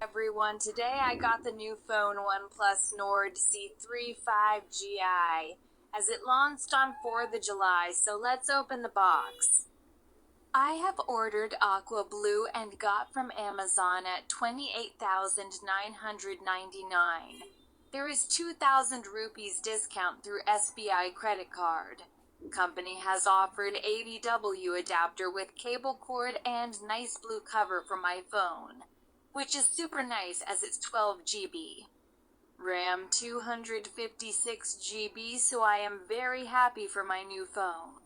Everyone, today I got the new phone OnePlus Nord C3 5GI as it launched on 4th of July, so let's open the box. I have ordered aqua blue and got from Amazon at 28,999. There is 2,000 rupees discount through SBI credit card. Company has offered 80W adapter with cable cord and nice blue cover for my phone, which is super nice as it's 12GB. RAM 256GB, so I am very happy for my new phone.